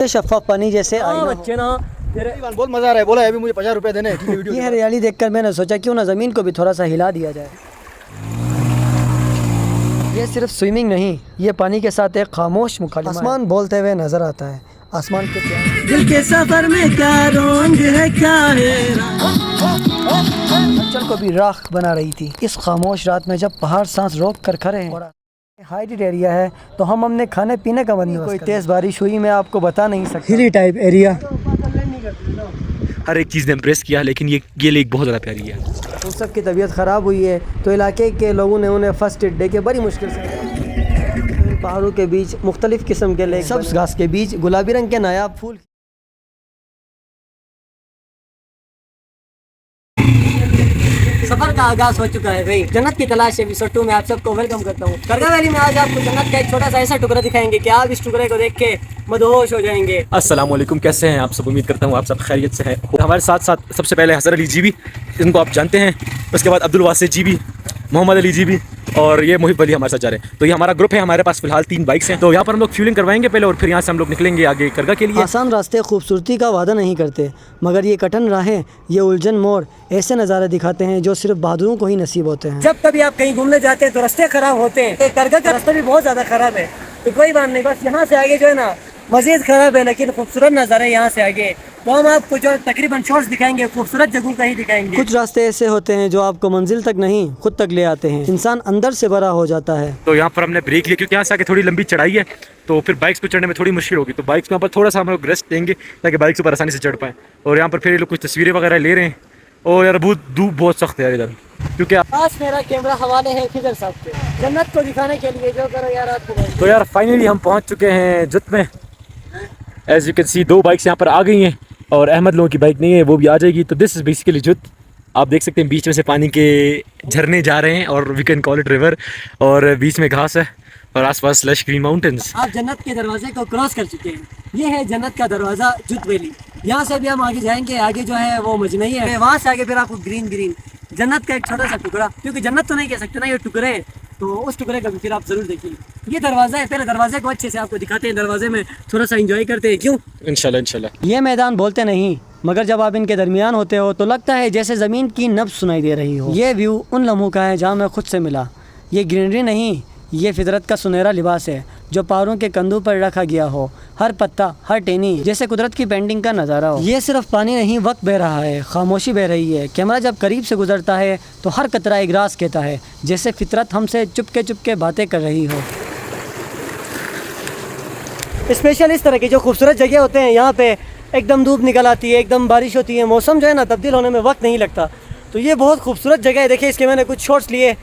शफाफ पानी जैसे बच्चे ना बहुत मजा आ रहा है। बोला अभी मुझे 50 रुपए देने हैं। ये हरियाली देखकर मैंने सोचा क्यों ना ज़मीन को भी थोड़ा सा हिला दिया जाए। ये सिर्फ स्विमिंग नहीं, ये पानी के साथ एक खामोश मुकालमा है। आसमान बोलते हुए नजर आता है। आसमान के दिल के सफर में क्या रंग है, क्या है चल को भी राख बना रही थी। इस खामोश रात में जब पहाड़ सांस रोक कर खड़े हैं, हाइटेड एरिया है तो हम हमने खाने पीने का बंदोबस्त कोई तेज़ बारिश हुई मैं आपको बता नहीं सकता। हिली टाइप एरिया, हर एक चीज़ ने इम्प्रेस किया, लेकिन ये लेक बहुत ज़्यादा प्यारी है। उन सब की तबीयत ख़राब हुई है तो इलाके के लोगों ने उन्हें फर्स्ट एड दे के बड़ी मुश्किल से पहाड़ों के बीच मुख्तलिफ किस्म के लेक, सब्ज़ घास के बीच गुलाबी रंग के नायाब फूल। सफर का आगाज हो चुका है भाई। जन्नत की तलाश एपिसोड 2 में आप सबको वेलकम करता हूँ। करगा वैली में आज आपको जन्नत का एक छोटा सा ऐसा टुकड़ा दिखाएंगे कि आप इस टुकड़े को देख के मदहोश हो जाएंगे। अस्सलाम वालेकुम, कैसे हैं आप सब? उम्मीद करता हूँ आप सब खैरियत से हैं। हमारे साथ साथ सबसे पहले हसन अली जी भी, इनको आप जानते हैं। उसके बाद अब्दुल वासिद जी भी, मोहम्मद अली जी भी, और ये मोहिब अली हमारे साथ जा रहे हैं। तो ये हमारा ग्रुप है। हमारे पास फिलहाल 3 बाइक्स हैं। तो यहाँ पर हम लोग फ्यूलिंग करवाएंगे पहले, और फिर यहाँ से हम लोग निकलेंगे आगे करगा के लिए। आसान रास्ते खूबसूरती का वादा नहीं करते, मगर ये कठिन राहें, ये उलझन मोड़ ऐसे नज़ारे दिखाते हैं जो सिर्फ बहादुरों को ही नसीब होते हैं। जब कभी आप कहीं घूमने जाते हैं तो रास्ते खराब होते हैं। करगा का रास्ता भी बहुत ज़्यादा खराब है, तो कोई बात नहीं, बस यहाँ से आगे जो है ना मज़ीद ख़राब है, लेकिन खूबसूरत नज़ारा है यहाँ से आगे। तो हम आपको जो तकरीबन शॉट्स दिखाएंगे, खूबसूरत जगहों का ही दिखाएंगे। कुछ रास्ते ऐसे होते हैं जो आपको मंजिल तक नहीं खुद तक ले आते हैं। इंसान अंदर से भरा हो जाता है। तो यहाँ पर हमने ब्रेक लिया क्योंकि यहाँ से आगे थोड़ी लंबी चढ़ाई है, तो फिर बाइक्स पे चढ़ने में थोड़ी मुश्किल होगी। तो बाइक्स के ऊपर थोड़ा सा हम लोग रेस्ट देंगे ताकि बाइक्स ऊपर आसानी से चढ़ पाएँ। और यहाँ पर फिर ये लोग कुछ तस्वीरें वगैरह ले रहे हैं। और यार धूप बहुत सख्त है यार इधर, क्योंकि आज मेरा कैमरा हवाले है खिजर साहब के, जन्नत को दिखाने के लिए। जो करो यार आपको। तो यार फाइनली हम पहुँच चुके हैं जुत में। As you can see 2 bikes यहाँ पर आ गई हैं, और अहमद लोगों की बाइक नहीं है, वो भी आ जाएगी। तो दिस इज़ बेसिकली जुत। आप देख सकते हैं बीच में से पानी के झरने जा रहे हैं, और we can call it river. और बीच में घास है और आसपास लश ग्रीन माउंटेन्स। आप जन्नत के दरवाजे को क्रॉस कर चुके हैं। ये है जन्नत का दरवाज़ा जुत वैली। यहाँ से भी हम आगे जाएंगे। आगे जो है वो मजनई है, वहाँ से आगे फिर आपको ग्रीन जन्नत का एक छोटा सा टुकड़ा, क्योंकि जन्नत तो नहीं कह सकते ना, ये टुकड़े हैं, तो उस टुकड़े का भी फिर आप जरूर देखिए। ये दरवाज़ा है, पहले दरवाजे को अच्छे से आपको दिखाते हैं। दरवाजे में थोड़ा सा एंजॉय करते हैं, क्यों? इंशाल्लाह। ये मैदान बोलते नहीं, मगर जब आप इनके दरमियान होते हो तो लगता है जैसे ज़मीन की नब्ज़ सुनाई दे रही हो। ये व्यू उन लम्हों का है जहाँ मैं खुद से मिला। ये ग्रीनरी नहीं, ये फितरत का सुनहरा लिबास है जो पहाड़ों के कंधों पर रखा गया हो। हर पत्ता, हर टेनी जैसे कुदरत की पेंटिंग का नज़ारा हो। ये सिर्फ पानी नहीं, वक्त बह रहा है, खामोशी बह रही है। कैमरा जब करीब से गुजरता है तो हर कतरा एक राज कहता है, जैसे फितरत हमसे चुपके बातें कर रही हो। स्पेशल इस तरह की जो खूबसूरत जगह होते हैं, यहाँ पे एकदम धूप निकल आती है, एकदम बारिश होती है, मौसम जो है ना तब्दील होने में वक्त नहीं लगता। तो ये बहुत खूबसूरत जगह है। देखिए, इसके मैंने कुछ शॉट्स लिए।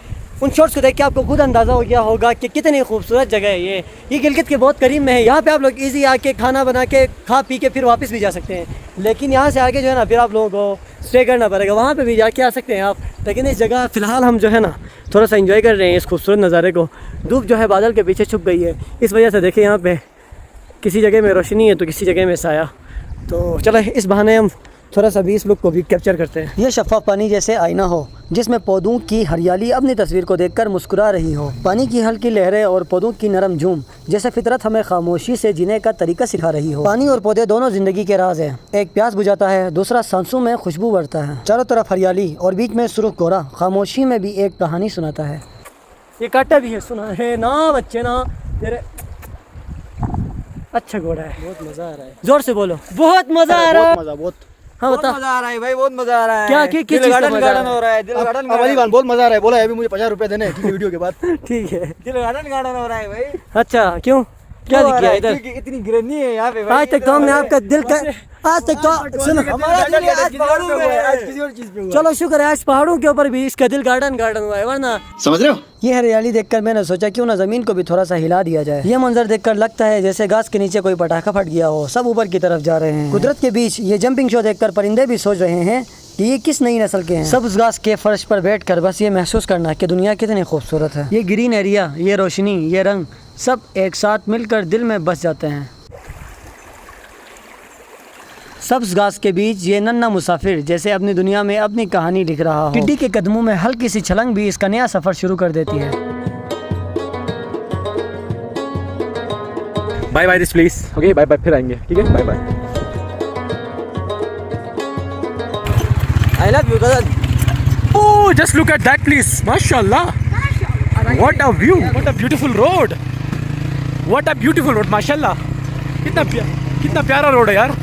उन शॉट्स को देख के आपको खुद अंदाज़ा हो गया होगा कि कितनी खूबसूरत जगह है ये गिलगित के बहुत करीब में है। यहाँ पे आप लोग इजी आके खाना बना के खा पी के फिर वापस भी जा सकते हैं। लेकिन यहाँ से आगे जो है ना फिर आप लोगों को स्टे करना पड़ेगा, वहाँ पे भी जाके आ सकते हैं आप। लेकिन इस जगह फ़िलहाल हम जो है ना थोड़ा सा इंजॉय कर रहे हैं इस खूबसूरत नज़ारे को। धूप जो है बादल के पीछे छुप गई है, इस वजह से देखिए यहाँ पर किसी जगह में रोशनी है तो किसी जगह में साया। तो चलो इस बहाने हम थोड़ा सा भी इस लुक को भी कैप्चर करते हैं। ये शफाफ पानी जैसे आईना हो जिसमें पौधों की हरियाली अपनी तस्वीर को देखकर मुस्कुरा रही हो। पानी की हल्की लहरें और पौधों की नरम झूम जैसे फितरत हमें खामोशी से जीने का तरीका सिखा रही हो। पानी और पौधे दोनों जिंदगी के राज हैं। एक प्यास बुझाता है, दूसरा सांसों में खुशबू बढ़ता है। चारों तरफ हरियाली और बीच में सुर्ख कोहरा खामोशी में भी एक कहानी सुनाता है। ये काटा भी है, सुना है ना बच्चे ना तेरे। अच्छा घोड़ा है, बहुत मजा आ रहा है। जोर से बोलो। बहुत मजा आ रहा है। बहुत हाँ बता। मजा आ रहा है भाई, बहुत मजा आ रहा है। क्या किस चीज का गार्डन मजा हो रहा है? दिल गार्डन बहुत मजा आ रहा है। बोला अभी मुझे 50 रुपए देने हैं वीडियो के बाद। ठीक है, दिल गार्डन हो रहा है भाई। अच्छा क्यों, क्या दिख गया इधर? इतनी गिरनी है यहाँ पे। आज तक तो हमने आपका दिल का, आज तक तो सुनो, हमारा दिल आज पहाड़ों पे है, आज किसी और चीज पे हुआ। चलो शुक्र है आज पहाड़ों के ऊपर भी इसका दिल गार्डन हुआ है, वरना समझ रहे हो? ये हरियाली देखकर मैंने सोचा क्यों ना ज़मीन को भी थोड़ा सा हिला दिया जाए। ये मंजर देखकर लगता है जैसे घास के नीचे कोई पटाखा फट गया हो, सब ऊपर की तरफ जा रहे हैं। कुदरत के बीच ये जंपिंग शो देखकर परिंदे भी सोच रहे हैं कि ये किस नई नस्ल के हैं। सब्ज़ घास के फर्श पर बैठकर बस ये महसूस करना कि दुनिया कितनी खूबसूरत है। ये ग्रीन एरिया, ये रोशनी, ये रंग सब एक साथ मिलकर दिल में बस जाते हैं। सब्ज़ घास के बीच ये नन्हा मुसाफिर जैसे अपनी दुनिया में अपनी कहानी लिख रहा हो। टिड्डी के कदमों में हल्की सी छलंग भी इसका नया सफ़र शुरू कर देती है। Bye bye this place. Okay bye bye, फिर आएंगे, ठीक है, bye bye. I love you Gagan. Oh, just look at that place. MashaAllah. What a view. What a beautiful road. What a beautiful road. MashaAllah. कितना प्यारा road है यार।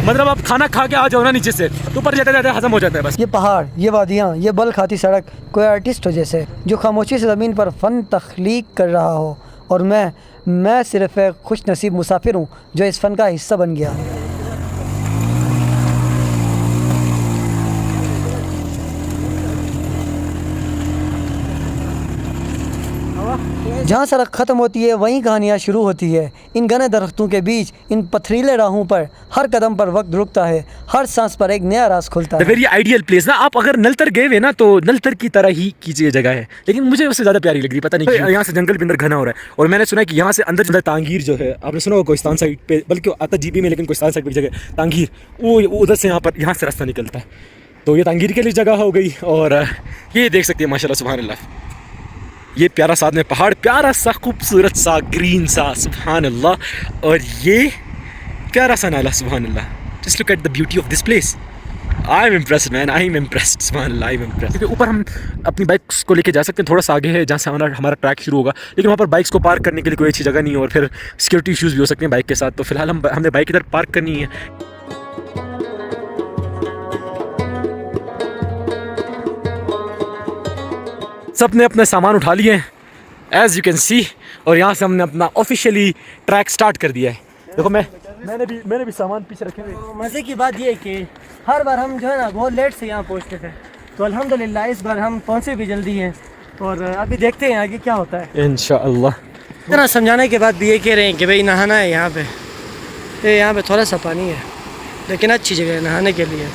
मतलब आप खाना खा के आ जाओ ना नीचे से तो ऊपर जाते जाते हजम हो जाता है बस। ये पहाड़, ये वादियाँ, ये बल खाती सड़क, कोई आर्टिस्ट हो जैसे जो खामोशी से ज़मीन पर फ़न तख्लीक कर रहा हो, और मैं सिर्फ एक खुश नसीब मुसाफिर हूँ जो इस फ़न का हिस्सा बन गया। जहाँ सड़क ख़त्म होती है वहीं कहानियाँ शुरू होती है। इन घने दरख्तों के बीच, इन पथरीले राहों पर हर कदम पर वक्त रुकता है, हर सांस पर एक नया राज खुलता है। वेरी आइडियल प्लेस ना। आप अगर नलतर गए हुए ना तो नलतर की तरह ही कीजिए जगह है, लेकिन मुझे उससे ज़्यादा प्यारी लग रही, पता नहीं क्यों। यहाँ से जंगल भी अंदर घना हो रहा है, और मैंने सुना है कि यहाँ से अंदर तांगीर जो है, आपने सुना होगा कोहिस्तान साइड पे, बल्कि आता जीबी में, लेकिन कोहिस्तान साइड पर जगह तांगीर, वो उधर से यहाँ से रास्ता निकलता है। तो ये तांगीर के लिए जगह हो गई। और ये देख सकते हैं माशाल्लाह सुभान अल्लाह, ये प्यारा साथ में पहाड़, प्यारा सा खूबसूरत सा ग्रीन सा सुभान अल्लाह, और ये प्यारा सा नाला सुभान अल्लाह। Just look at the beauty of this place. I am impressed man, I am impressed सुभान अल्लाह, आई एम इम्प्रेस्ड। क्योंकि ऊपर हम अपनी बाइक्स को लेके जा सकते हैं, थोड़ा सा आगे है जहाँ से हमारा ट्रैक शुरू होगा, लेकिन वहाँ पर बाइक्स को पार्क करने के लिए कोई अच्छी जगह नहीं है, और फिर सिक्योरिटी इशूज़ भी हो सकते हैं बाइक के साथ। तो फिलहाल हमने बाइक इधर पार्क करनी है। सब ने अपने सामान उठा लिए हैं एज यू कैन सी, और यहाँ से हमने अपना ऑफिशियली ट्रैक स्टार्ट कर दिया है। देखो मैंने भी सामान पीछे रखे हुए। मज़े की बात ये है कि हर बार हम जो है ना बहुत लेट से यहाँ पहुँचते थे, तो अल्हम्दुलिल्लाह इस बार हम पहुँचे भी जल्दी हैं, और अभी देखते हैं आगे क्या होता है इंशाअल्लाह। इतना समझाने के बाद भी ये कह रहे हैं कि भाई नहाना है यहाँ पे, यहाँ पे थोड़ा सा पानी है लेकिन अच्छी जगह है नहाने के लिए।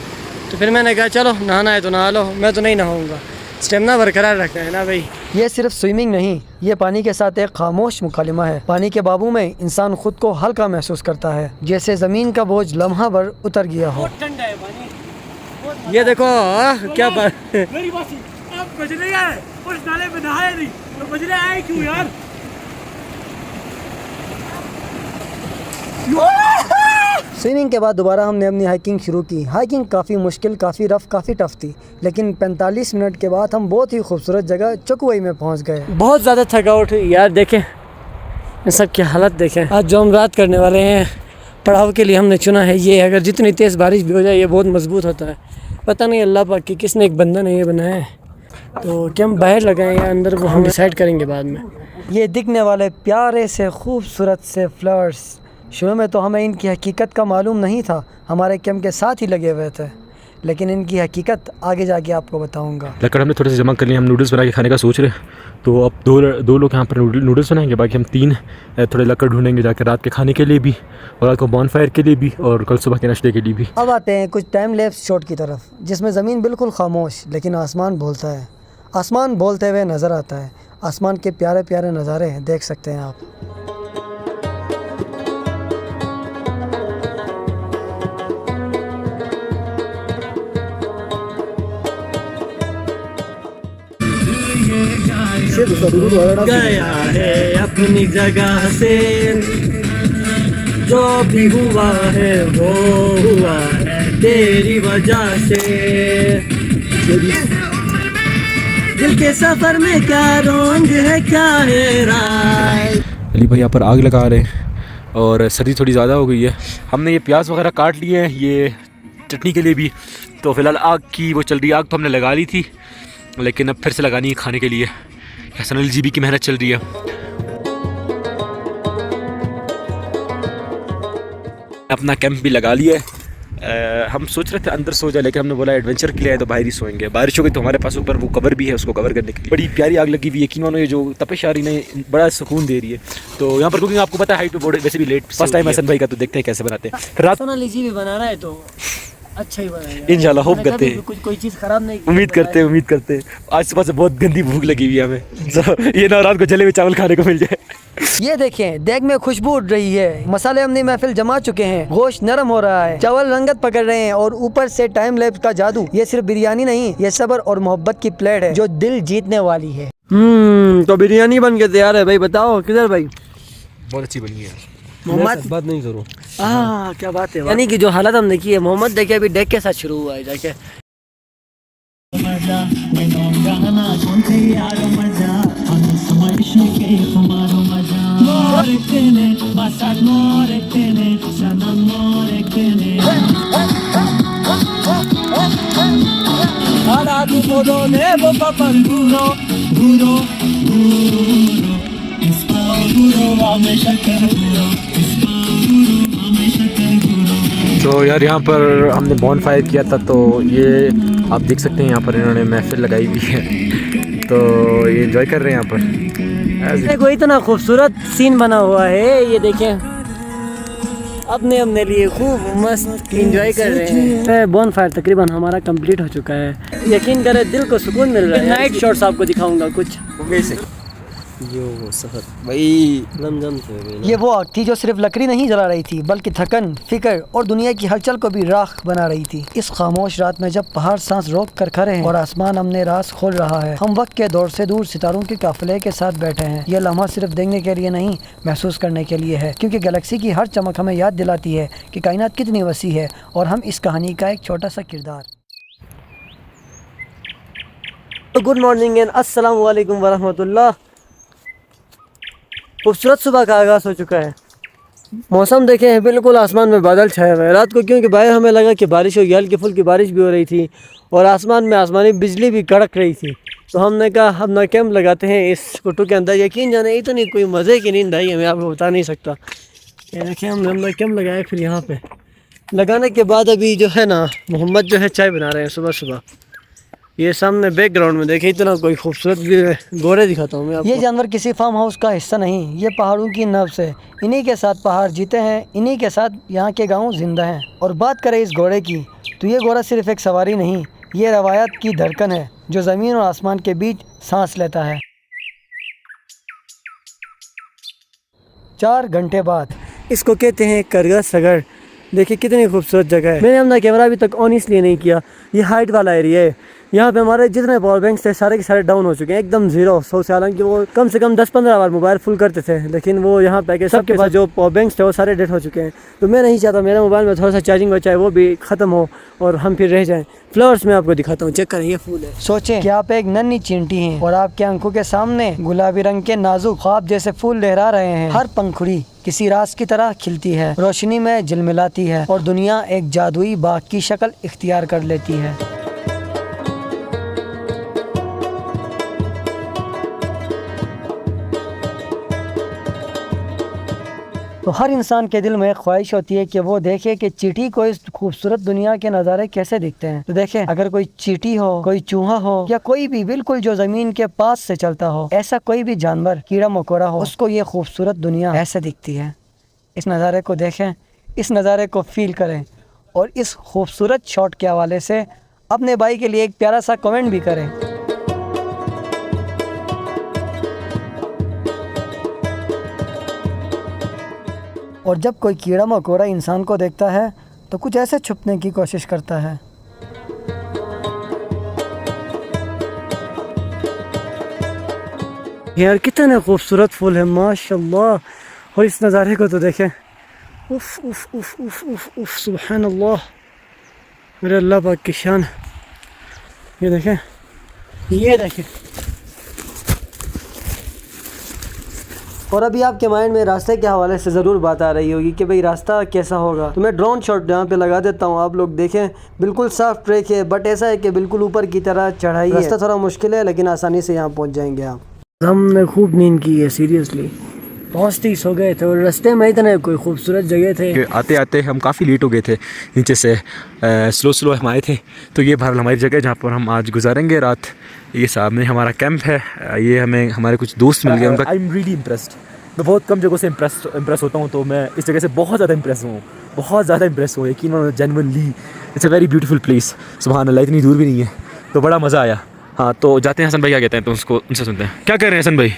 तो फिर मैंने कहा चलो नहाना है तो नहा लो, मैं तो नहीं नहाऊँगा, स्टेमिना बरकरार रखना है ना भाई। ये सिर्फ स्विमिंग नहीं, ये पानी के साथ एक खामोश मुकालिमा है। पानी के बाबू में इंसान खुद को हल्का महसूस करता है, जैसे ज़मीन का बोझ लम्हा भर उतर गया हो। ठंडा है पानी। ये देखो क्या बात मेरी बात, आप बजने गए उस नाले में नहाए नहीं तो बजने आए क्यों यार? स्विमिंग के बाद दोबारा हमने अपनी हाइकिंग शुरू की। हाइकिंग काफ़ी मुश्किल, काफ़ी रफ़, काफ़ी टफ थी, लेकिन 45 मिनट के बाद हम बहुत ही खूबसूरत जगह चकुवई में पहुंच गए। बहुत ज़्यादा थकावट हुई यार, देखें इन सब की हालत देखें। आज जो हम रात करने वाले हैं, पड़ाव के लिए हमने चुना है ये, अगर जितनी तेज़ बारिश भी हो जाए ये बहुत मजबूत होता है। पता नहीं अल्लाह पाक की किसने एक बंदा ने ये बनाया है, तो क्या हम बाहर लगाएं या अंदर, वो हम डिसाइड करेंगे बाद में। ये दिखने वाले प्यारे से खूबसूरत से फ्लावर्स, शुरू में तो हमें इनकी हकीकत का मालूम नहीं था, हमारे कैंप के साथ ही लगे हुए थे, लेकिन इनकी हकीकत आगे जाके आपको बताऊंगा। लकड़ हमने थोड़े से जमा कर लिए, हम नूडल्स बना के खाने का सोच रहे हैं। तो अब दो लोग यहाँ पर नूडल्स बनाएंगे, बाकी हम 3 थोड़े लकड़ ढूंढेंगे जाकर रात के खाने के लिए भी, और रात को बॉनफायर के लिए भी, और कल सुबह के नाश्ते के लिए भी। अब आते हैं कुछ टाइम लैप्स शॉट की तरफ, जिसमें ज़मीन बिल्कुल खामोश, लेकिन आसमान बोलता है। आसमान बोलते हुए नज़र आता है। आसमान के प्यारे प्यारे नज़ारे देख सकते हैं आप। गया है अपनी जगह से, जो भी हुआ है वो हुआ है तेरी वजह से। दिल के सफर में क्या रोंग है, क्या है राय। अली भाई यहाँ पर आग लगा रहे हैं, और सर्दी थोड़ी ज़्यादा हो गई है। हमने ये प्याज वगैरह काट लिए हैं ये चटनी के लिए भी। तो फ़िलहाल आग की वो चल रही है, आग तो हमने लगा ली थी, लेकिन अब फिर से लगानी है खाने के लिए। हसन अली जी की मेहनत चल रही है। अपना कैंप भी लगा लिया है। हम सोच रहे थे अंदर सो जाए, लेकिन हमने बोला एडवेंचर के लिए आए तो बाहर ही सोएंगे। बारिश हो गई तो हमारे पास ऊपर वो कवर भी है, उसको कवर करने के लिए। बड़ी प्यारी आग लगी हुई है, यकीन मानो ये जो तपिश आ रही है बड़ा सुकून दे रही है। तो यहाँ पर कुकिंग आपको पता है हाइट पे बोर्ड वैसे भी लेट फर्स्ट टाइम हसन भाई का, तो देखते हैं कैसे बनाते हैं। रात हसन अली जी भी बना रहा है तो अच्छा ही बनाएगा इंशाल्लाह, होप करते हैं, कोई चीज़ खराब नहीं, उम्मीद करते हैं। आज सुबह से बहुत गंदी भूख लगी हुई है हमें, ये ना रात को जले हुए चावल खाने को मिल जाए। ये देखें, देग में खुशबू उड़ रही है। मसाले हमने महफिल जमा चुके हैं, गोश्त नरम हो रहा है, चावल रंगत पकड़ रहे हैं, और ऊपर से टाइम लैप्स का जादू। ये सिर्फ बिरयानी नहीं, ये सब्र और मोहब्बत की प्लेट है जो दिल जीतने वाली है। तो बिरयानी बन के तैयार है भाई, बताओ किधर भाई? बहुत अच्छी बनी है। मोहम्मद बात नहीं करो। क्या बात है, यानी कि जो हालत हमने की है, मोहम्मद देखिए अभी डेक के साथ शुरू हुआ है जाके। तो यार यहाँ पर हमने बॉन फायर किया था, तो ये आप देख सकते हैं यहाँ पर इन्होंने महफिल लगाई हुई है, तो ये एंजॉय कर रहे हैं यहाँ पर। देखो इतना खूबसूरत सीन बना हुआ है, ये देखें अपने अपने लिए खूब मस्त एंजॉय कर रहे हैं। बॉन फायर तकरीबन हमारा कंप्लीट हो चुका है, यकीन करें दिल को सुकून मिल रहा है। नाइट शॉट्स आपको दिखाऊंगा कुछ। ये वो आग थी जो सिर्फ लकड़ी नहीं जला रही थी, बल्कि थकन, फिक्र और दुनिया की हलचल को भी राख बना रही थी। इस खामोश रात में जब पहाड़ सांस रोक कर खड़े हैं और आसमान हमने राज खोल रहा है, हम वक्त के दौर से दूर सितारों के काफिले के साथ बैठे हैं। यह लम्हा सिर्फ देखने के लिए नहीं, महसूस करने के लिए है, क्योंकि गैलेक्सी की हर चमक हमें याद दिलाती है कि कायनात कितनी वसी है और हम इस कहानी का एक छोटा सा किरदार। गुड मॉर्निंग एंड अस्सलाम वालेकुम वरहमतुल्लाह। खूबसूरत सुबह का आगाज़ हो चुका है। मौसम देखे हैं, बिल्कुल आसमान में बादल छाए हुए हैं। रात को क्योंकि बाहर हमें लगा कि बारिश होगी, हल्की फुल्की बारिश भी हो रही थी और आसमान में आसमानी बिजली भी कड़क रही थी, तो हमने कहा हम ना कैंप लगाते हैं इस कुट्टू के अंदर। यकीन जाने इतनी कोई मज़े की नींद आई है, मैं आपको बता नहीं सकता। ये देखिए हमने कैंप लगाया, फिर यहाँ पे लगाने के बाद अभी जो है ना मोहम्मद जो है चाय बना रहे हैं सुबह सुबह। ये सामने बैकग्राउंड में देखिए इतना कोई खूबसूरत भी गोरे दिखाता हूँ मैं आपको। ये जानवर किसी फार्म हाउस का हिस्सा नहीं, ये पहाड़ों की नब्ज़ है। इन्हीं के साथ पहाड़ जीते हैं, इन्हीं के साथ यहाँ के गांव जिंदा हैं। और बात करें इस घोड़े की, तो ये घोड़ा सिर्फ एक सवारी नहीं, ये रवायत की धड़कन है जो ज़मीन और आसमान के बीच सांस लेता है। 4 घंटे बाद इसको कहते हैं करगा सगर। देखिए कितनी खूबसूरत जगह है। मैंने अपना कैमरा अभी तक ऑन इसलिए नहीं किया, ये हाइट वाला एरिया है। यहाँ पे हमारे जितने पावर बैंक्स थे सारे के सारे डाउन हो चुके हैं, एकदम जीरो 100 से। हालांकि वो कम से कम 10-15 बार मोबाइल फुल करते थे, लेकिन वो यहाँ पे के सबके पास जो पावर बैंक्स थे वो सारे डेड हो चुके हैं। तो मैं नहीं चाहता मेरे मोबाइल में थोड़ा सा चार्जिंग बचा है वो भी ख़त्म हो और हम फिर रह जाएं। फ्लावर्स मैं आपको दिखाता हूँ, चेक करें, ये फूल है। सोचें कि आप एक नन्ही चींटी हैं और आपके आंखों के सामने गुलाबी रंग के नाजुक ख्वाब जैसे फूल लहरा रहे हैं। हर पंखुड़ी किसी राज की तरह खिलती है, रोशनी में झिलमिलाती है और दुनिया एक जादुई बाग की शक्ल इख्तियार कर लेती है। तो हर इंसान के दिल में एक ख्वाहिश होती है कि वो देखे कि चींटी को इस खूबसूरत दुनिया के नज़ारे कैसे दिखते हैं। तो देखें, अगर कोई चींटी हो, कोई चूहा हो या कोई भी बिल्कुल जो ज़मीन के पास से चलता हो, ऐसा कोई भी जानवर, कीड़ा मकोड़ा हो, उसको ये खूबसूरत दुनिया ऐसे दिखती है। इस नज़ारे को देखें, इस नज़ारे को फील करें और इस खूबसूरत शॉट के हवाले से अपने भाई के लिए एक प्यारा सा कमेंट भी करें। और जब कोई कीड़ा मकोड़ा इंसान को देखता है तो कुछ ऐसे छुपने की कोशिश करता है। यार कितने खूबसूरत फूल है माशाल्लाह। और इस नज़ारे को तो देखें, उफ उफ उफ उफ उफ उफ सुभान अल्लाह, मेरे अल्लाह पाक की शान। ये देखें, ये देखें। और अभी आपके माइंड में रास्ते के हवाले से ज़रूर बात आ रही होगी कि भाई रास्ता कैसा होगा, तो मैं ड्रोन शॉट यहाँ पे लगा देता हूँ, आप लोग देखें। बिल्कुल साफ ट्रैक है, बट ऐसा है कि बिल्कुल ऊपर की तरह चढ़ाई है। रास्ता थोड़ा मुश्किल है, लेकिन आसानी से यहाँ पहुँच जाएंगे आप। हमने खूब नींद की है, सीरियसली पहुँचते ही सो गए थे और रास्ते में इतने कोई खूबसूरत जगह थे। आते आते हम काफ़ी लेट हो गए थे, नीचे से स्लो हम आए थे। तो ये बहरहाल हमारी जगह जहाँ पर हम आज गुजारेंगे रात। ये सामने हमारा कैंप है, ये हमें हमारे कुछ दोस्त मिल गए उनका। आई एम रियली इम्प्रेस्ड। मैं बहुत कम जगहों से इम्प्रेस होता हूँ, तो मैं इस जगह से बहुत ज़्यादा इम्प्रेस हूँ, बहुत ज़्यादा इम्प्रेस हूँ। यकीन genuinely it's a very beautiful place. सुभान अल्लाह, इतनी दूर भी नहीं है, तो बड़ा मज़ा आया। हाँ, तो जाते हैं। हसन भाई क्या कहते हैं, तो उसको उनसे सुनते हैं। क्या कर रहे हैं हसन भाई?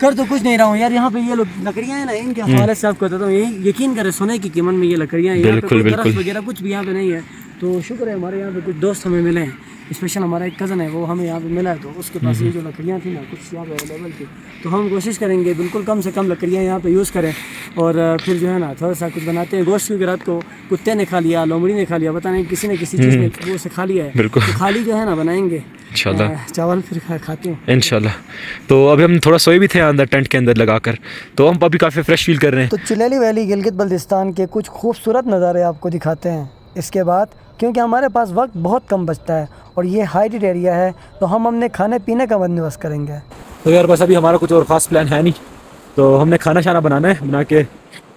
कर तो कुछ नहीं रहा हूँ यार, यहाँ पे ये लोग लकड़ियाँ हैं ना, इनके हवाले से आपको बताता हूँ। यही यकीन करें, सोने की कीमत में ये लकड़ियाँ हैं। बिल्कुल बिल्कुल वगैरह कुछ भी यहाँ पे नहीं है, तो शुक्र है हमारे यहाँ पे कुछ दोस्त हमें मिले हैं। स्पेशल हमारा एक कज़न है वो हमें यहाँ पे मिला है, तो उसके पास ये जो लकड़ियाँ थी ना कुछ यहाँ पे अवेलेबल थी, तो हम कोशिश करेंगे बिल्कुल कम से कम लकड़ियाँ यहाँ पे यूज़ करें और फिर जो है ना थोड़ा सा कुछ बनाते हैं। गोश्त की रात को कुत्ते ने खा लिया, लोमड़ी ने खा लिया, पता नहीं किसी ने किसी चीज़ में वो से खा लिया है, बिल्कुल। तो खाली जो है ना बनाएंगे इंशाल्लाह चावल फिर खाते हैं इंशाल्लाह। तो अभी हम थोड़ा सोए भी थे अंदर टेंट के अंदर लगाकर, तो हम अभी काफ़ी फ्रेश फील कर रहे हैं। तो चिलेली वैली गिलगित बल्तिस्तान के कुछ खूबसूरत नज़ारे आपको दिखाते हैं इसके बाद, क्योंकि हमारे पास वक्त बहुत कम बचता है और ये हाइटेड एरिया है, तो हम अपने खाने पीने का बंदोबस्त करेंगे। तो यार बस अभी हमारा कुछ और ख़ास प्लान है नहीं, तो हमने खाना शाना बनाना है, बना के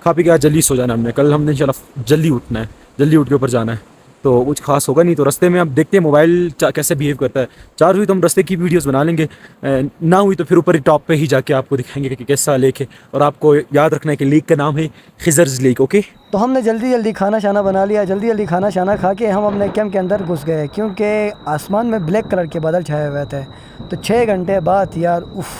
खा पी के आज जल्दी सो जाना है हमने। कल हमने इंशाल्लाह जल्दी उठना है, जल्दी उठ के ऊपर जाना है, तो कुछ खास होगा नहीं। तो रास्ते में अब देखते हैं मोबाइल कैसे बिहेव करता है। चार्ज हुई तो हम रास्ते की वीडियोस बना लेंगे, ना हुई तो फिर ऊपर ही टॉप पे ही जाके आपको दिखाएंगे कि कैसा लेक है। और आपको याद रखना है कि लेक का नाम है खिजर्स लेक। ओके, तो हमने जल्दी जल्दी खाना शाना बना लिया, जल्दी जल्दी खाना शाना खा के हम अपने कैंप के अंदर घुस गए, क्योंकि आसमान में ब्लैक कलर के बादल छाए हुए थे। तो 6 घंटे बाद यार उफ़,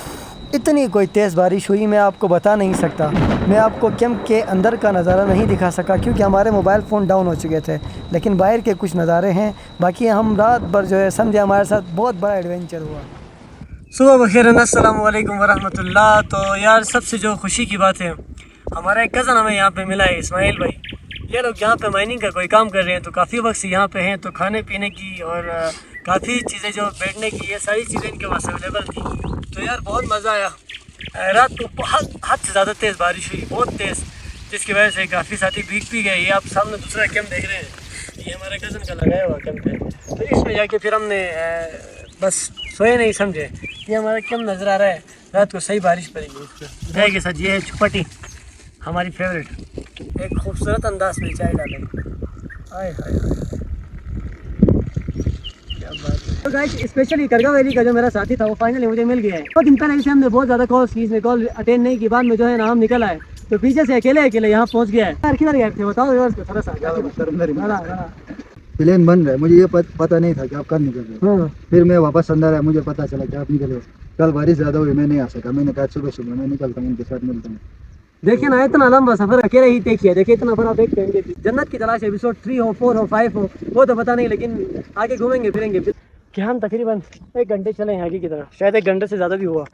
इतनी कोई तेज़ बारिश हुई मैं आपको बता नहीं सकता। मैं आपको कैंप के अंदर का नज़ारा नहीं दिखा सका क्योंकि हमारे मोबाइल फ़ोन डाउन हो चुके थे, लेकिन बाहर के कुछ नज़ारे हैं। बाकी हम रात भर जो है समझे हमारे साथ बहुत बड़ा एडवेंचर हुआ। सुबह बखैर, अस्सलाम वालेकुम वरहमतुल्लाह। तो यार सबसे जो खुशी की बात है, हमारा एक कज़न हमें यहाँ पे मिला है, इस्माइल भाई। ये लोग यहाँ पे माइनिंग का कोई काम कर रहे हैं, तो काफ़ी वक्त से यहाँ पे हैं। तो खाने पीने की और काफ़ी चीज़ें जो बैठने की, ये सारी चीज़ें इनके पास अवेलेबल थी। तो यार बहुत मज़ा आया। रात को बहुत हद से ज़्यादा तेज़ बारिश हुई, बहुत तेज़, जिसकी वजह से काफ़ी साथी भीग भी गए। ये आप सामने दूसरा कैंप देख रहे हैं, ये हमारे कज़न का लगाया हुआ कैंप है। तो इसमें जाके फिर हमने बस सोए नहीं समझे। ये हमारा कैंप नज़र आ रहा है, रात को सही बारिश पड़ेगी इसमें। गाय के साथ ये है चुपटी, हमारी फेवरेट, एक खूबसूरत अंदाज में चाय डालें। आए हाय क्या बात है। तो गाइस स्पेशली करगा वैली का जो मेरा साथी था वो फाइनली मुझे मिल गया है। तो दिन पहले से हमने बहुत ज़्यादा कॉल्स की, इसने कॉल अटेंड नहीं की। बाद में जो है ना हम निकल आए, तो पीछे से अकेले यहाँ पहुँच गया है। यार किधर गए थे बताओ यार, थोड़ा सा प्लेन बन रहा है, मुझे ये पता नहीं था कि आप कल निकल रहे। हाँ। फिर मैं वापस अंदर आया, मुझे पता चला कि आप निकले। कल बारिश ज़्यादा हुई, मैं नहीं आ सका। मैंने कहा सुबह मैं निकलता हूँ, उनके साथ मिलता हूँ। देखिए ना, इतना लंबा सफर अकेले ही तय किया। देखिए इतना बड़ा बैग करेंगे। जन्नत की तलाश एपिसोड 3 हो, 4 हो, 5 हो, वो तो पता नहीं, लेकिन आगे घूमेंगे फिरेंगे। कि हम तकरीबन 1 घंटे चले हैं आगे की तरफ, शायद 1 घंटे से ज़्यादा भी हुआ।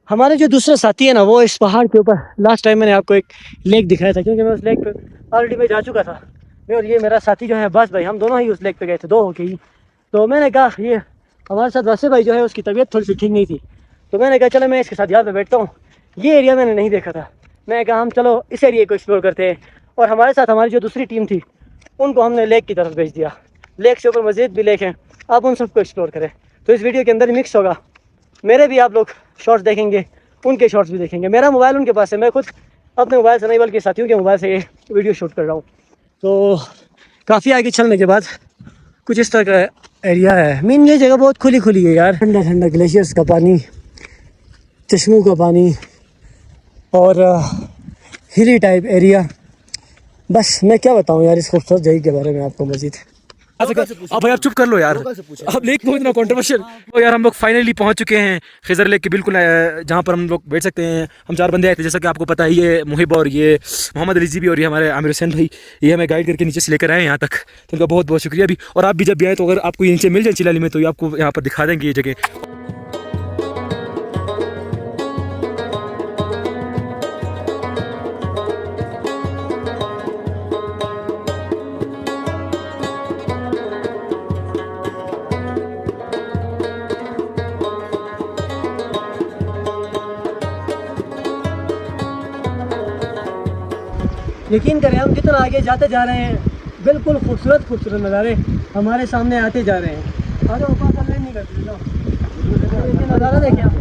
हमारे जो दूसरा साथी है ना, वो इस पहाड़ के ऊपर, लास्ट टाइम मैंने आपको एक लेक दिखाया था, क्योंकि मैं उस लेक पे ऑलरेडी मैं जा चुका था। मैं और ये मेरा साथी जो है बस भाई, हम दोनों ही उस लेक पे गए थे, 2 होके ही। तो मैंने कहा ये हमारे साथ वैसे भाई जो है उसकी तबीयत थोड़ी सी ठीक नहीं थी, तो मैंने कहा चलो मैं इसके साथ यहाँ पे बैठता हूँ। ये एरिया मैंने नहीं देखा था, मैंने कहा हम चलो इस एरिया को एक्सप्लोर करते हैं। और हमारे साथ हमारी जो दूसरी टीम थी उनको हमने लेक की तरफ भेज दिया। लेक से ऊपर मज़ीद भी लेक हैं, आप उन सबको एक्सप्लोर करें। तो इस वीडियो के अंदर मिक्स होगा, मेरे भी आप लोग शॉर्ट्स देखेंगे, उनके शॉर्ट्स भी देखेंगे। मेरा मोबाइल उनके पास है, मैं खुद अपने मोबाइल से नहीं बल्कि साथियों के मोबाइल से ये वीडियो शूट कर रहा हूँ। तो काफ़ी आगे चलने के बाद कुछ इस तरह का एरिया है। मीन ये जगह बहुत खुली खुली है यार, ठंडा ठंडा ग्लेशियर्स का पानी, चश्मों का पानी और हिली टाइप एरिया। बस मैं क्या बताऊँ यार इस खूबसूरत जगह के बारे में आपको मज़ीद। अब भाई आप चुप कर लो यार, अब लेक बहुत ना कंट्रोवर्शियल। तो यार हम लोग फाइनली पहुंच चुके हैं खिजर लेक के बिल्कुल जहाँ पर हम लोग बैठ सकते हैं। हम 4 बंदे आए थे, जैसा कि आपको पता है। ये मुहिब और ये मोहम्मद अली जी भी और ये हमारे आमिर हुसैन भाई, ये हमें गाइड करके नीचे से लेकर आए यहाँ तक, तो उनका बहुत बहुत शुक्रिया भी। और आप भी जब भी आए तो अगर आपको ये नीचे मिल जाए चिलाली में, तो ये आपको यहाँ पर दिखा देंगे ये जगह। यकीन करें हम जितना आगे जाते जा रहे हैं, बिल्कुल खूबसूरत खूबसूरत नज़ारे हमारे सामने आते जा रहे हैं। अरे ऊपर नहीं करते नज़ारा देखिए आप।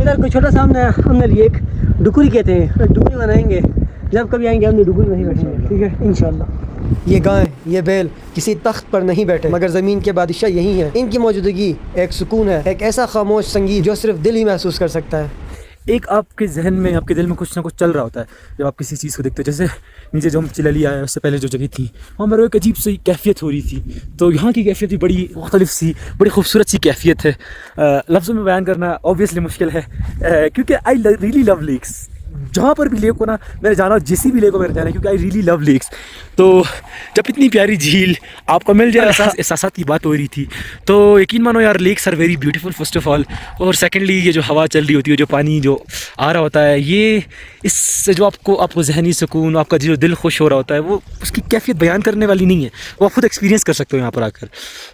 इधर कुछ छोटा सामने हमने लिए एक डुकुरी कहते हैं, डुकुरी बनाएंगे। जब कभी आएंगे हमने डुकुरी नहीं बैठेंगे, ठीक है इंशाल्लाह। ये गाय, ये बैल किसी तख्त पर नहीं बैठे, मगर ज़मीन के बादशाह यही हैं। इनकी मौजूदगी एक सुकून है, एक ऐसा खामोश संगीत जो सिर्फ दिल ही महसूस कर सकता है। एक आपके जहन में, आपके दिल में कुछ ना कुछ चल रहा होता है जब आप किसी चीज़ को देखते हो। जैसे नीचे जो हम चिलाली आए उससे पहले जो जगह थी, वहाँ मेरे को एक अजीब सी कैफियत हो रही थी। तो यहाँ की कैफियत भी बड़ी मुख्तलिफ सी, बड़ी खूबसूरत सी कैफियत है। लफ्ज़ों में बयान करना ऑब्वियसली मुश्किल है, क्योंकि आई रियली लव लेक्स। जहाँ पर भी लेक हो ना मैंने जाना, जिसी भी लेक को मैंने जाना, क्योंकि आई रियली लव लेक्स। तो जब इतनी प्यारी झील आपको मिल जाए, एहसास की बात हो रही थी, तो यकीन मानो यार lakes are very beautiful first of all, और सेकेंडली ये जो हवा चल रही होती है, जो पानी जो आ रहा होता है, ये इससे जो आपको जहनी सुकून, आपका जो दिल खुश हो रहा होता है, वो उसकी कैफियत बयान करने वाली नहीं है, वो आप खुद एक्सपीरियंस कर सकते हो यहाँ पर आकर।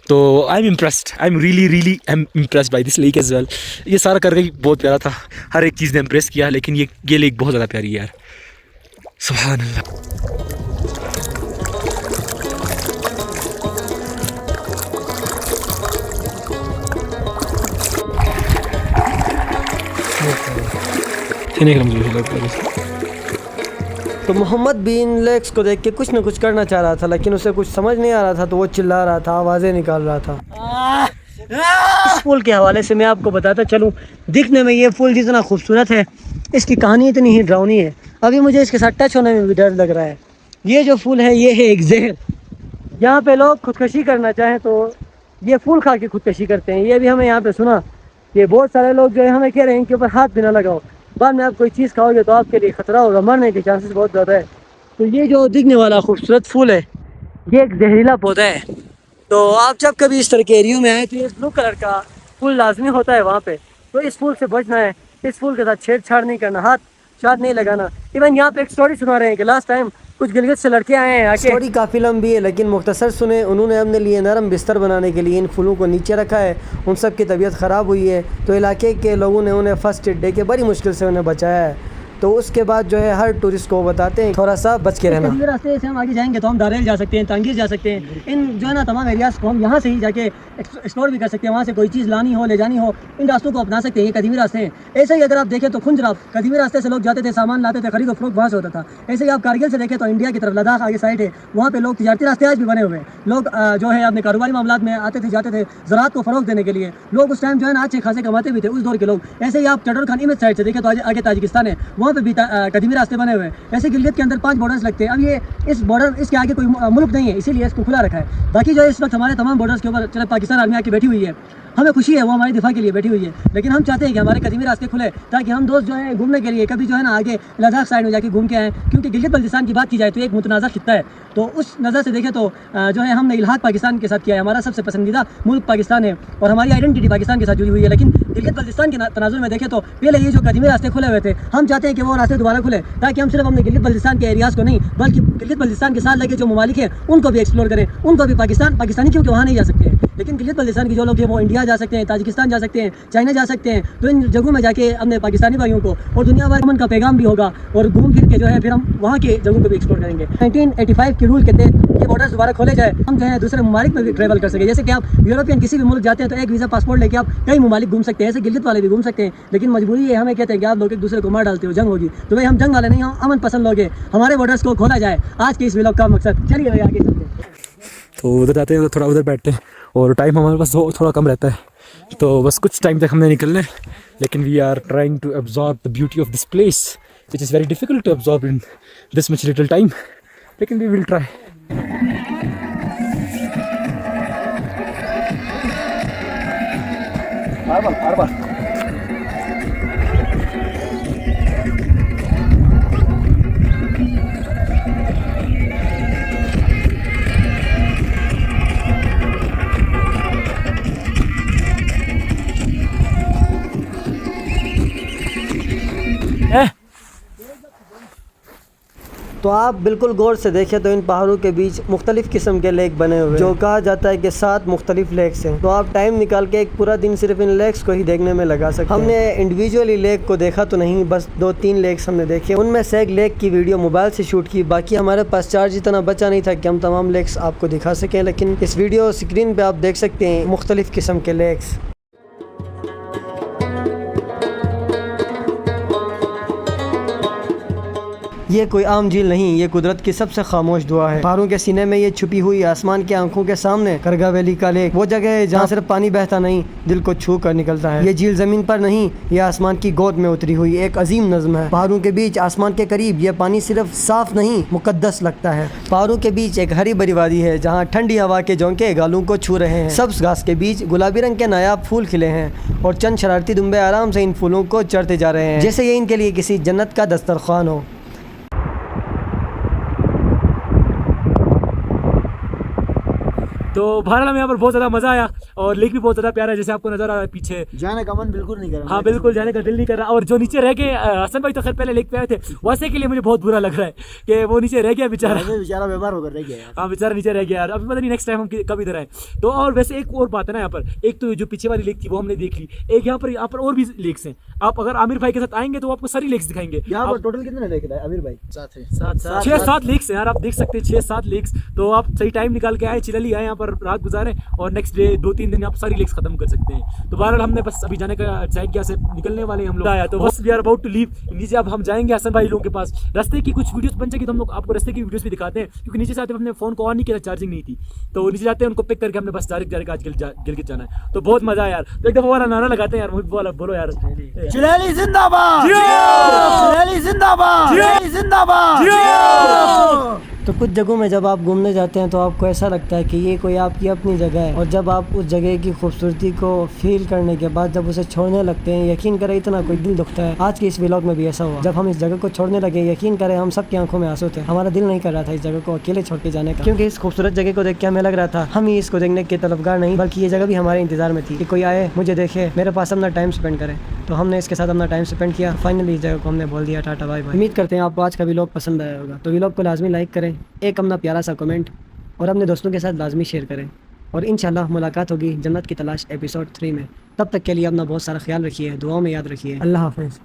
तो I am impressed, I am really impressed by this lake as well. ये सारा करके ही बहुत प्यारा था, हर एक चीज़ ने इम्प्रेस किया, लेकिन ये लेक बहुत ज़्यादा प्यारी है यार, सुभान अल्लाह। तो मोहम्मद बिन लेक्स को देख के कुछ न कुछ करना चाह रहा था, लेकिन उसे कुछ समझ नहीं आ रहा था, तो वो चिल्ला रहा था, आवाज़ें निकाल रहा था। इस फूल के हवाले से मैं आपको बताता चलूँ, दिखने में ये फूल जितना खूबसूरत है, इसकी कहानी इतनी ही डरावनी है। अभी मुझे इसके साथ टच होने में भी डर लग रहा है। ये जो फूल है, ये है एक जहर। यहाँ पे लोग खुदकशी करना चाहें तो ये फूल खा के खुदकशी करते हैं। ये भी हमें यहाँ पे सुना, ये बहुत सारे लोग जो है हमें कह रहे हैं इनके ऊपर हाथ भी ना लगाओ, बाद में आप कोई चीज़ खाओगे तो आपके लिए ख़तरा होगा, मरने के चांसेस बहुत ज़्यादा है। तो ये जो दिखने वाला खूबसूरत फूल है, ये एक जहरीला पौधा है। तो आप जब कभी इस तरह के एरियो में आए तो ये ब्लू कलर का फूल लाजमी होता है वहाँ पे, तो इस फूल से बचना है, इस फूल के साथ छेड़छाड़ नहीं करना, हाथ शाद नहीं लगाना। इवन यहाँ पे एक स्टोरी सुना रहे हैं कि लास्ट टाइम कुछ गिलगित से लड़के आए हैं आके। स्टोरी काफ़ी लंबी है लेकिन मुख्तसर सुने। उन्होंने अपने लिए नरम बिस्तर बनाने के लिए इन फूलों को नीचे रखा है, उन सब की तबीयत ख़राब हुई है, तो इलाके के लोगों ने उन्हें फर्स्ट एड दे के बड़ी मुश्किल से उन्हें बचाया है। तो उसके बाद जो है हर टूरिस्ट को बताते हैं थोड़ा सा बच के रहना। रास्ते से हम आगे जाएंगे तो हम दारेल जा सकते हैं, तांगीर जा सकते हैं, इन जो है ना तमाम एरियाज़ को हम यहाँ से ही जाके एक्सप्लोर भी कर सकते हैं। वहाँ से कोई चीज़ लानी हो, ले जानी हो, इन रास्तों को अपना सकते हैं। ये कदीमी रास्ते हैं। ऐसे ही अगर आप देखें तो खुंजराब कदीमी रास्ते से लोग जाते थे, सामान लाते थे, खरीदो फरोख्त वहाँ से होता था। ऐसे ही आप कारगिल से देखें तो इंडिया की तरफ लद्दाख आगे साइड है, वहाँ पे लोग तिजारती रास्ते आज भी बने हुए हैं। लोग जो है अपने कारोबारी मामलात में आते थे, जाते थे ज़राअत को फ़रोग देने के लिए। लोग उस टाइम जो है ना अच्छे खासे कमाते भी थे उस दौर के लोग। ऐसे ही आप चटर खान इमेज साइड से देखें तो आगे ताजिकिस्तान है, वहाँ पे भी कदीमी रास्ते बने हुए हैं। ऐसे गिलगित के अंदर 5 बॉर्डर्स लगते हैं। अब ये इस बॉर्डर इसके आगे कोई मुल्क नहीं है, इसीलिए इसको खुला रखा है। बाकी जो है इस वक्त हमारे तमाम बॉर्डर्स के ऊपर चले पाकिस्तान आर्मी आके बैठी हुई है, हमें खुशी है, वो हमारी दिफा के लिए बैठी हुई है। लेकिन हम चाहते हैं कि हमारे कदीमी रास्ते खुले ताकि हम दोस्त जो है घूमने के लिए कभी जो है ना आगे लद्दाख साइड में जाके घूम के आएँ। क्योंकि गिलगित बल्तिस्तान की बात की जाए तो एक मुतनाज़ा खित्ता है, तो उस नज़र से देखें तो जो है हमने इल्हाक पाकिस्तान के साथ किया है। हमारा सबसे पसंदीदा मुल्क पाकिस्तान है और हमारी आइडेंटिटी पाकिस्तान के साथ जुड़ी हुई है। लेकिन गिलगित बल्तिस्तान के तनाजुर में देखें तो पहले ये जो कदीमी रास्ते खुले हुए थे, हम चाहते हैं कि वो रास्ते दोबारा खुले ताकि हम सिर्फ अपने गिलगित बल्तिस्तान के एरियाज़ को नहीं बल्कि गिलगित बल्तिस्तान के साथ लगे जो ममालिक हैं उनको भी एक्सप्लोर करें, उनको भी पाकिस्तानी क्योंकि वहाँ नहीं जा सकते हैं, लेकिन गिलगित बल्तिस्तान के जो लोग हैं वो इंडिया जा सकते हैं, ताजिकिस्तान जा सकते हैं, चाइना जा सकते हैं। तो इन जगहों में जाके अपने पाकिस्तानी भाइयों को और दुनिया भर में का पैगाम भी होगा और घूम फिर के जो है फिर हम वहाँ के जगहों को भी एक्सप्लोर करेंगे। 1985 के रूल के तहत ये बॉर्डर्स दोबारा खोले जाए, हम जो है दूसरे ममालिक में भी ट्रैवल कर सके। जैसे कि आप यूरोपियन किसी भी मुल्क जाते हैं तो एक वीज़ा पासपोर्ट लेके आप कई ममालिक घूम सकते हैं, ऐसे गिलगित वाले भी घूम सकते हैं। लेकिन मजबूरी है, हमें कहते हैं कि आप लोग एक दूसरे को मार डालते हो, जंग होगी। तो भाई हम जंग वाले नहीं, हम अमन पसंद लोग हैं, हमारे बॉर्डर्स को खोला जाए। आज के इस व्लॉग का मकसद, चलिए भाई आगे चलते हैं। तो उधर जाते हैं, थोड़ा उधर बैठते हैं और टाइम हमारे पास थोड़ा कम रहता है, तो बस कुछ टाइम तक हमने निकलना है। लेकिन we are trying to absorb the beauty of this place which is very difficult to absorb in this much little time, लेकिन वी विल ट्राई। तो आप बिल्कुल गौर से देखें तो इन पहाड़ों के बीच मुख्तलिफ किस्म के लेक बने हुए हैं, जो कहा जाता है कि 7 मुख्तलिफ लेक्स हैं। तो आप टाइम निकाल के एक पूरा दिन सिर्फ इन लेक्स को ही देखने में लगा सकते हैं। हमने इंडिविजुअली लेक को देखा तो नहीं, बस 2-3 लेक्स हमने देखे, उनमें से एक लेक की वीडियो मोबाइल से शूट की। बाकी हमारे पास चार्ज इतना बचा नहीं था कि हम तमाम लेक्स आपको दिखा सकें, लेकिन इस वीडियो स्क्रीन पर आप देख सकते हैं मुख्तलिफ किस्म के लेक्स। ये कोई आम झील नहीं, ये कुदरत की सबसे खामोश दुआ है। पहाड़ों के सीने में ये छुपी हुई, आसमान की आंखों के सामने करगा वैली का लेक, वो जगह है जहाँ सिर्फ पानी बहता नहीं, दिल को छू कर निकलता है। ये झील जमीन पर नहीं, ये आसमान की गोद में उतरी हुई एक अजीम नज़्म है। पहाड़ों के बीच, आसमान के करीब, ये पानी सिर्फ साफ नहीं, मुकद्दस लगता है। पहाड़ों के बीच एक हरी भरी वादी है जहाँ ठंडी हवा के झोंके गालों को छू रहे हैं। सब्ज घास के बीच गुलाबी रंग के नायाब फूल खिले हैं और चंद शरारती दुम्बे आराम से इन फूलों को चढ़ते जा रहे हैं, जैसे ये इनके लिए किसी जन्नत का दस्तरखान हो। तो बहरहाल हमें यहाँ पर बहुत ज़्यादा मज़ा आया और लेक भी बहुत ज़्यादा प्यारा है, जैसे आपको नज़र आ रहा है पीछे। जाने का मन बिल्कुल नहीं कर रहा। हाँ बिल्कुल, जाने का दिल नहीं कर रहा। और जो नीचे रह गए, हसन भाई तो खैर पहले लेक पे आए थे, वैसे के लिए मुझे बहुत बुरा लग रहा है कि वो नीचे रह गया बेचारा। बेचारा बीमार होकर रह गया। हाँ बेचारा नीचे रह गया यार। अभी पता नहीं नेक्स्ट टाइम हम कब इधर आए। तो और वैसे एक और बात है ना यहाँ पर, एक तो जो पीछे वाली लेक थी वो हमने देख ली, एक यहाँ पर और भी लेक्स हैं। आप अगर आमिर भाई के साथ आएंगे तो आपको सारी लेक्स दिखाएंगे। यहाँ पर टोटल कितने लेक है आमिर भाई? 6-7 लेक्स हैं यार, आप देख सकते हैं 6-7 लेक्स। तो आप सही टाइम निकाल के आए, चिलली आए, यहाँ पर रात गुजारें और नेक्स्ट डे 2-3 दिन आप सारी लेक्स खत्म कर सकते हैं। तो बहरहाल हमने बस अभी जाने का जैकिया से निकलने वाले हम लोग आया, तो बस we are about to leave. नीचे अब हम जाएंगे हसन भाई लोगों के पास। रास्ते की कुछ वीडियोस बन जाएगी तो हम लोग आपको रास्ते की वीडियोस भी दिखाते हैं, क्योंकि नीचे से आते हमने फोन को ऑन नहीं किया, चार्जिंग नहीं थी। तो नीचे जाते हैं, उनको पिक करके हमने बस डायरेक्ट आज गिलगित जाना है। तो बहुत मजा है यार। तो एक दफा वाला नारा लगाते हैं यार, बोलो यार, चिलैली जिंदाबाद, चिलैली जिंदाबाद, चिलैली जिंदाबाद। तो कुछ जगहों में जब आप घूमने जाते हैं तो आपको ऐसा लगता है कि ये कोई आपकी अपनी जगह है, और जब आप उस जगह की खूबसूरती को फील करने के बाद जब उसे छोड़ने लगते हैं, यकीन करें इतना कोई दिल दुखता है। आज के इस व्लॉग में भी ऐसा हुआ। जब हम इस जगह को छोड़ने लगे, यकीन करें हम सब की आंखों में आंसू थे। हमारा दिल नहीं कर रहा था इस जगह को अकेले छोड़ के जाने का, क्योंकि इस खूबसूरत जगह को देख के हमें लग रहा था हम ही इसको देखने के तलबगार नहीं, बल्कि ये जगह भी हमारे इंतजार में थी कि कोई आए, मुझे देखे, मेरे पास अपना टाइम स्पेंड करे। तो हमने इसके साथ अपना टाइम स्पेंड किया। फाइनली इस जगह को हमने बोल दिया टाटा बाय बाय। उम्मीद करते हैं आपको आज का व्लॉग पसंद आया होगा। तो व्लॉग को लाजमी लाइक करें, एक अपना प्यारा सा कमेंट और अपने दोस्तों के साथ लाजमी शेयर करें। और इंशाल्लाह मुलाकात होगी जन्नत की तलाश एपिसोड 3 में। तब तक के लिए अपना बहुत सारा ख्याल रखिए, दुआओं में याद रखिए। अल्लाह हाफ़िज़।